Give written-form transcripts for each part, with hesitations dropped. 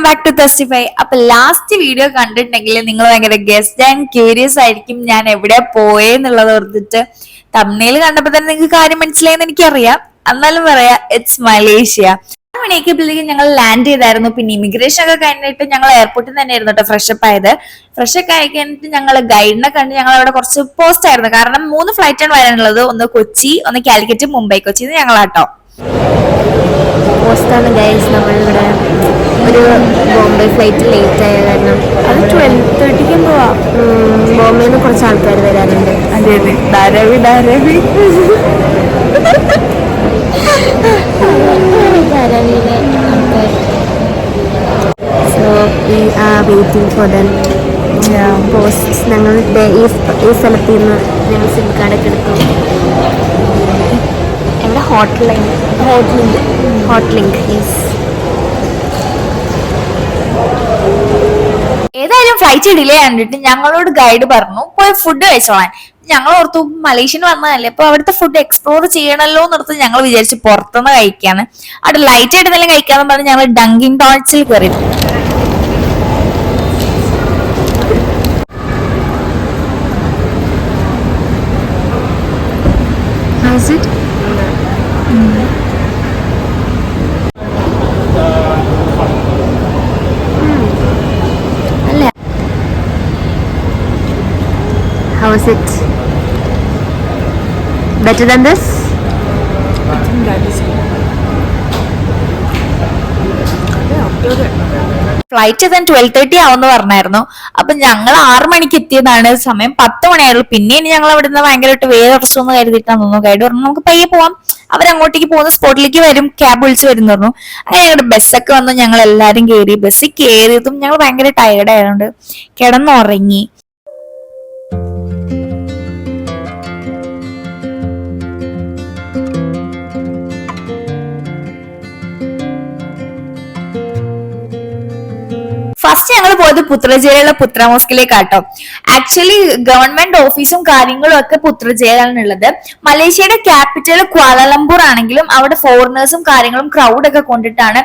Back to തസ്റ്റിഫൈ. അപ്പൊ last video കണ്ടിട്ടുണ്ടെങ്കിൽ നിങ്ങൾ ഭയങ്കര ഗസ്റ്റ് ആൻഡ് ക്യൂരിയസ് ആയിരിക്കും ഞാൻ എവിടെ പോയെന്നുള്ളത് ഓർത്തിട്ട്. തമിഴിൽ കണ്ടപ്പോ തന്നെ നിങ്ങൾക്ക് കാര്യം മനസ്സിലായെന്ന് എനിക്കറിയാം. എന്നാലും പറയാ, ഇറ്റ്സ് മലേഷ്യ. 6 മണിയൊക്കെപ്പോഴേക്കും ഞങ്ങൾ ലാൻഡ് ചെയ്തായിരുന്നു. പിന്നെ ഇമിഗ്രേഷൻ ഒക്കെ കഴിഞ്ഞിട്ട് ഞങ്ങൾ എയർപോർട്ടിൽ തന്നെ ആയിരുന്നു കേട്ടോ ഫ്രഷപ്പ് ആയത്. ഫ്രഷപ്പ് ആയി കഴിഞ്ഞിട്ട് ഞങ്ങൾ ഗൈഡിനെ കണ്ട് ഞങ്ങൾ അവിടെ കുറച്ച് പോസ്റ്റ് ആയിരുന്നു. കാരണം 3 ഫ്ലൈറ്റാണ് വരാനുള്ളത്. ഒന്ന് കൊച്ചി, ഒന്ന് കാലിക്കറ്റ്, മുംബൈ. കൊച്ചിയിൽ നിന്ന് ഞങ്ങളാട്ടോ. പോസ്റ്റാണ് ഗൈസ്. നമ്മളിവിടെ ഒരു ബോംബെ ഫ്ലൈറ്റ് ലേറ്റ് ആയ കാരണം അത് 12:30 പോവാ. ബോംബെയിൽ നിന്ന് കുറച്ച് ആൾക്കാർ വരാനുണ്ട്. അതെ അതെ, ധാരാവി ധാരാവി. ധാരാവിയിലെ ആൾക്കാർ. So we are waiting for them post. ഞങ്ങളുടെ ഈ സ്ഥലത്ത് നിന്ന് ഞങ്ങൾ സിം കാർഡൊക്കെ എടുത്തു. എവിടെ ഹോട്ടലിങ്ക് യെസ്. ഏതായാലും ഫ്ലൈറ്റ് ഡിലേ കണ്ടിട്ട് ഞങ്ങളോട് ഗൈഡ് പറഞ്ഞു പോയി ഫുഡ് കഴിച്ചോളാൻ. ഞങ്ങൾ ഓർത്തു മലേഷ്യയിൽ വന്നതല്ലേ, അപ്പൊ അവിടുത്തെ ഫുഡ് എക്സ്പ്ലോർ ചെയ്യണല്ലോ എന്നോർത്ത് ഞങ്ങൾ വിചാരിച്ചു പുറത്തുനിന്ന് കഴിക്കാന്ന്. അവിടെ ലൈറ്റ് ആയിട്ട് തന്നെ കഴിക്കാന്ന് പറഞ്ഞ് ഞങ്ങൾ ഡങ്കിങ് ഡോൺസിൽ കയറി. How is it? Better than this? I think that is good. Flight തന്നെ 12:30 ആവുമെന്ന് പറഞ്ഞായിരുന്നു. അപ്പൊ ഞങ്ങൾ 6 മണിക്ക് എത്തിയതാണ്. സമയം 10 മണിയായിരുന്നു. പിന്നെ ഞങ്ങൾ അവിടെ നിന്ന് ഭയങ്കരമായിട്ട് വേദർച്ചൊന്ന് കരുതിയിട്ടാണ് തോന്നുന്നു. ഗൈഡ് പറഞ്ഞു നമുക്ക് പയ്യെ പോവാം, അവരങ്ങോട്ടേക്ക് പോകുന്ന സ്പോട്ടിലേക്ക് വരും, ക്യാബ് വിളിച്ച് വരും പറഞ്ഞു. അങ്ങനെ ഞങ്ങളുടെ ബസ്സൊക്കെ വന്നു. ഞങ്ങൾ എല്ലാരും കയറി. ബസ്സിൽ കയറിയതും ഞങ്ങൾ ഭയങ്കര ടയർഡ് ആയതുകൊണ്ട് കിടന്നുറങ്ങി. ഫസ്റ്റ് ഞങ്ങൾ പോയത് പുത്രജയിലുള്ള പുത്ര മോസ്കിലേക്കാട്ടോ. ആക്ച്വലി ഗവൺമെന്റ് ഓഫീസും കാര്യങ്ങളും ഒക്കെ പുത്രജയിലാണ് ഉള്ളത്. മലേഷ്യയുടെ ക്യാപിറ്റൽ ക്വാലലംപൂർ ആണെങ്കിലും അവിടെ ഫോറിനേഴ്സും കാര്യങ്ങളും ക്രൗഡ് ഒക്കെ കൊണ്ടിട്ടാണ്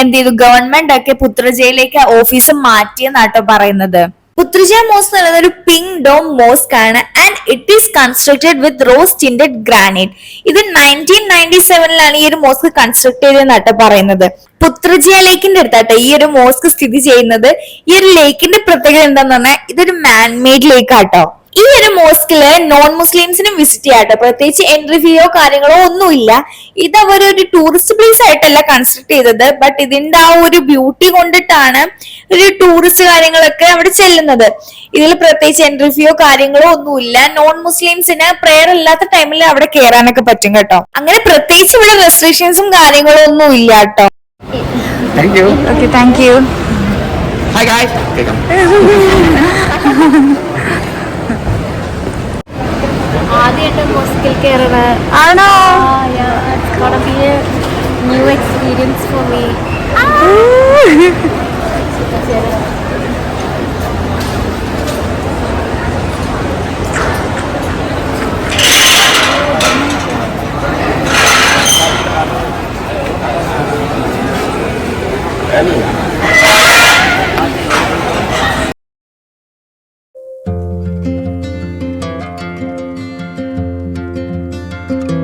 എന്ത് ചെയ്തു ഗവൺമെന്റ് ഒക്കെ പുത്രജയിലേക്ക് ഓഫീസ് മാറ്റിയെന്നാട്ടോ പറയുന്നത്. പുത്രജയ മോസ്ക് എന്നുള്ളത് ഒരു പിങ്ക് ഡോം മോസ്ക് ആണ് and it is constructed with rose tinted granite. ഇത് 1997 ഈ ഒരു മോസ്ക് കൺസ്ട്രക്ട് ചെയ്തെന്നാട്ടോ പറയുന്നത്. പുത്രജയ ലേക്കിന്റെ അടുത്താട്ടോ ഈ ഒരു മോസ്ക് സ്ഥിതി ചെയ്യുന്നത്. ഈ ഒരു ലേക്കിന്റെ പ്രത്യേകത എന്താന്ന് പറഞ്ഞാൽ ഇതൊരു മാൻമെയ്ഡ് ലേക്ക് ആട്ടോ. ഈ ഒരു മോസ്കില് നോൺ മുസ്ലിംസിനും വിസിറ്റ് ചെയ്യാട്ടോ. പ്രത്യേകിച്ച് എൻട്രി ഫീയോ കാര്യങ്ങളോ ഒന്നുമില്ല. ഇത് അവരൊരു ടൂറിസ്റ്റ് പ്ലേസ് ആയിട്ടല്ല കൺസ്ട്രക്ട് ചെയ്തത്, ബട്ട് ഇതിന്റെ ആ ഒരു ബ്യൂട്ടി കൊണ്ടിട്ടാണ് ഒരു ടൂറിസ്റ്റ് കാര്യങ്ങളൊക്കെ അവിടെ ചെല്ലുന്നത്. ഇതിൽ പ്രത്യേകിച്ച് എൻട്രി ഫീയോ കാര്യങ്ങളോ ഒന്നുമില്ല. നോൺ മുസ്ലിംസിന് പ്രെയർ ഇല്ലാത്ത ടൈമിൽ അവിടെ കയറാനൊക്കെ പറ്റും കേട്ടോ. അങ്ങനെ പ്രത്യേകിച്ച് ഇവിടെ റെസ്ട്രിക്ഷൻസും കാര്യങ്ങളോ ഒന്നും ഇല്ല കേട്ടോ. Thank you. Okay, thank you. Hi guys. Okay, come. ആദ്യമായിട്ട് മോസ്കിൽ കയറുന്നത് ആണോ? It's gonna be a new experience for me.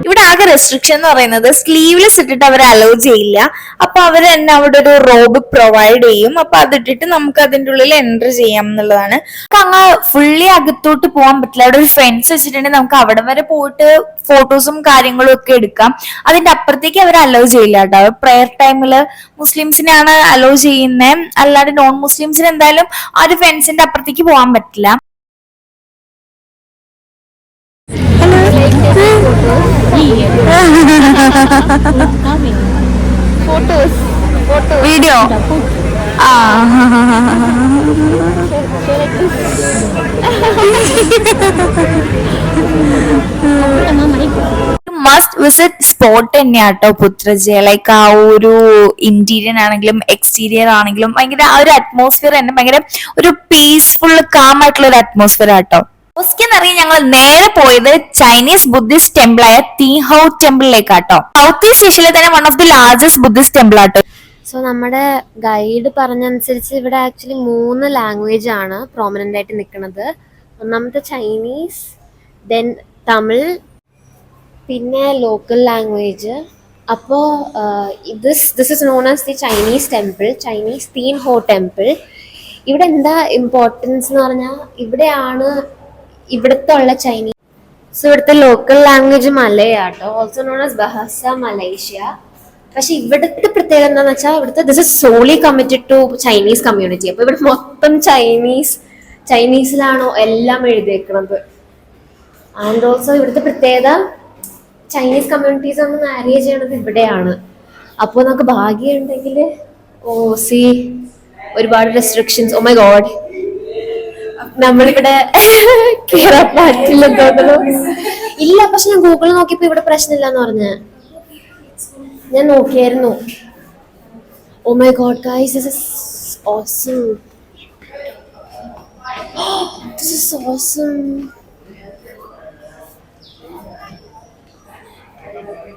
ഇവിടെ ആകെ റെസ്ട്രിക്ഷൻ എന്ന് പറയുന്നത് സ്ലീവ്ലെസ് ഇട്ടിട്ട് അവർ അലോ ചെയ്യില്ല. അപ്പൊ അവർ തന്നെ അവിടെ ഒരു റോബ് പ്രൊവൈഡ് ചെയ്യും. അപ്പൊ അതിട്ടിട്ട് നമുക്ക് അതിന്റെ ഉള്ളിൽ എൻറ്റർ ചെയ്യാം എന്നുള്ളതാണ്. അങ്ങ് ഫുള്ളി അകത്തോട്ട് പോകാൻ പറ്റില്ല. അവിടെ ഒരു ഫെൻസ് വെച്ചിട്ടുണ്ടെങ്കിൽ നമുക്ക് അവിടെ വരെ പോയിട്ട് ഫോട്ടോസും കാര്യങ്ങളും ഒക്കെ എടുക്കാം. അതിന്റെ അപ്പുറത്തേക്ക് അവർ അലോ ചെയ്യില്ല കേട്ടോ. പ്രെയർ ടൈമില് മുസ്ലിംസിനാണ് അലോ ചെയ്യുന്നത്, അല്ലാതെ നോൺ മുസ്ലിംസിന് എന്തായാലും ആ ഒരു ഫെൻസിന്റെ അപ്പുറത്തേക്ക് പോകാൻ പറ്റില്ല. വീഡിയോ മസ്റ്റ് വിസിറ്റ് സ്പോട്ട് തന്നെയാട്ടോ പുത്രജയ. ലൈക്ക് ആ ഒരു ഇന്റീരിയർ ആണെങ്കിലും എക്സ്റ്റീരിയർ ആണെങ്കിലും ഭയങ്കര ആ ഒരു അറ്റ്മോസ്ഫിയർ തന്നെ ഭയങ്കര ഒരു പീസ്ഫുൾ കാം ആയിട്ടുള്ള ഒരു അറ്റ്മോസ്ഫിയർ ആട്ടോ. മോസ്ക് എന്നറിയാൻ ഞങ്ങൾ നേരെ പോയത് ചൈനീസ് ബുദ്ധിസ്റ്റ് ടെമ്പിൾ ആയ തീഹൌ ടെമ്പിളിലേക്കാട്ടോ. സൗത്ത് ഈസ്റ്റ് ഏഷ്യയിലെ തന്നെ one of the largest Buddhist temple ആട്ടോ. സോ നമ്മുടെ ഗൈഡ് പറഞ്ഞനുസരിച്ച് ഇവിടെ ആക്ച്വലി 3 ലാംഗ്വേജ് ആണ് പ്രോമിനൻ്റ് ആയിട്ട് നിൽക്കുന്നത്. ഒന്നാമത്തെ ചൈനീസ്, ദെൻ തമിഴ്, പിന്നെ ലോക്കൽ ലാംഗ്വേജ്. അപ്പോൾ this is known as the Chinese temple, Chinese Thean Hou temple. ഇവിടെ എന്താ ഇമ്പോർട്ടൻസ് എന്ന് പറഞ്ഞാൽ ഇവിടെയാണ് ഇവിടുത്തെ ഉള്ള ചൈനീസ്. സോ ഇവിടുത്തെ ലോക്കൽ ലാംഗ്വേജ് മലയാട്ടോ, also known as Bahasa Malaysia. പക്ഷെ ഇവിടുത്തെ പ്രത്യേകത എന്താണെന്ന് വെച്ചാൽ ഇവിടുത്തെ this is solely committed to Chinese community. അപ്പോൾ ഇവിടെ മൊത്തം ചൈനീസിലാണോ എല്ലാം എഴുതിയേക്കുന്നത്. ആൻഡ് ഓൾസോ ഇവിടുത്തെ പ്രത്യേകത ചൈനീസ് കമ്മ്യൂണിറ്റീസ് ഒന്ന് മാരേജ് ചെയ്യണത് ഇവിടെയാണ്. അപ്പോൾ നമുക്ക് ഭാഗ്യമുണ്ടെങ്കിൽ ഒരുപാട് റെസ്ട്രിക്ഷൻസ്. ഓ മൈ ഗോഡ്, നമ്മളിവിടെ കേറാൻ പറ്റില്ല തോന്നുന്നു. ഇല്ല, പക്ഷെ ഞാൻ ഗൂഗിളിൽ നോക്കിയപ്പോ ഇവിടെ പ്രശ്നമില്ലാന്ന് പറഞ്ഞ ഞാൻ നോക്കിയായിരുന്നു. Oh my god guys, this is awesome. This is awesome.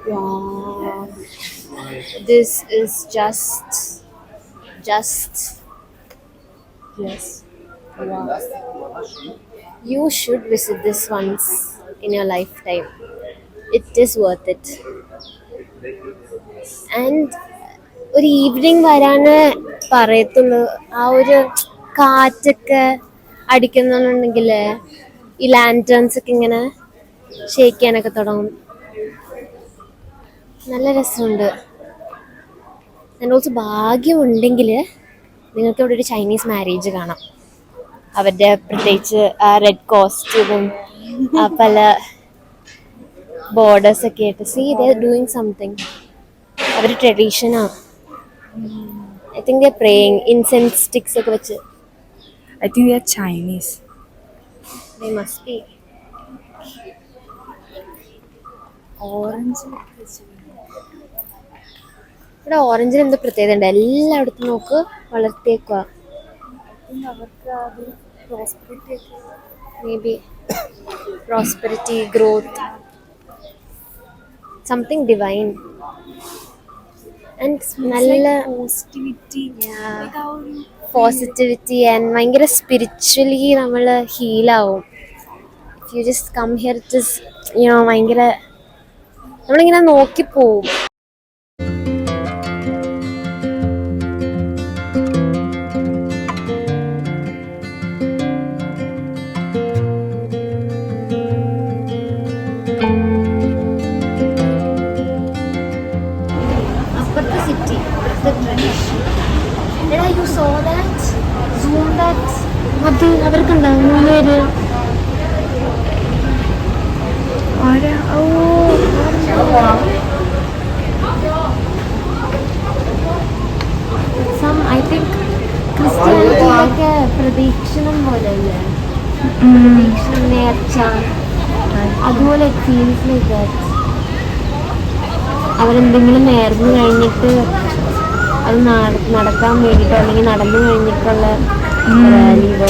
Wow. This is just yes. Wow. You should visit this once in your lifetime. It is worth it. And ഒരു ഈവനിങ് വരാന് പറയത്തുള്ളൂ. ആ ഒരു കാറ്റൊക്കെ അടിക്കുന്നുണ്ടെങ്കിൽ ഈ ലാൻറ്റേൺസ് ഒക്കെ ഇങ്ങനെ shake ചെയ്യാനൊക്കെ തുടങ്ങും. നല്ല രസമുണ്ട്. ആൻഡ് ഓൾസോ ഭാഗ്യമുണ്ടെങ്കിൽ നിങ്ങൾക്ക് ഇവിടെ ഒരു ചൈനീസ് മാരേജ് കാണാം. അവരുടെ പ്രത്യേകിച്ച് ആ റെഡ് കോസ്റ്റ്യൂമും ആ പല ബോർഡേഴ്സൊക്കെ ആയിട്ട്. See they are doing something. അവർ ട്രഡീഷനാണ്. I think they are praying, incense sticks ഒക്കെ വെച്ച്. I think they are Chinese. They must be. Orange. ഇവിടെ ഓറഞ്ചിന് എന്ത് പ്രത്യേകത ഉണ്ട്? എല്ലായിടത്തും നോക്ക് വളർത്തിയേക്കുക. May be prosperity, growth, something divine. And നല്ല പോസിറ്റിവിറ്റി ആൻഡ് ഭയങ്കര സ്പിരിച്വലി നമ്മൾ ഹീലാവും. If you just come here, it is ഭയങ്കര നമ്മളിങ്ങനെ നോക്കിപ്പോവും. അപ്പുറത്തെ സിറ്റി, ഇവിടുത്തെ ട്രഡീഷൻ. എടാ, you saw that, zoom that. അത് അവർക്കുണ്ടാവും 3 പേര്. ഐ തിങ്ക് ക്രിസ്ത്യാനിറ്റിയിലൊക്കെ പ്രതീക്ഷണം പോലെയല്ലേ, പ്രതീക്ഷണം, നേർച്ച, അതുപോലെ ഫീൽസ് ലൈക്ക് ദാറ്റ്. അവരെന്തെങ്കിലും നേർന്നു കഴിഞ്ഞിട്ട് അത് നടക്കാൻ വേണ്ടിയിട്ടോ അല്ലെങ്കിൽ നടന്നു കഴിഞ്ഞിട്ടുള്ള ലീവോ.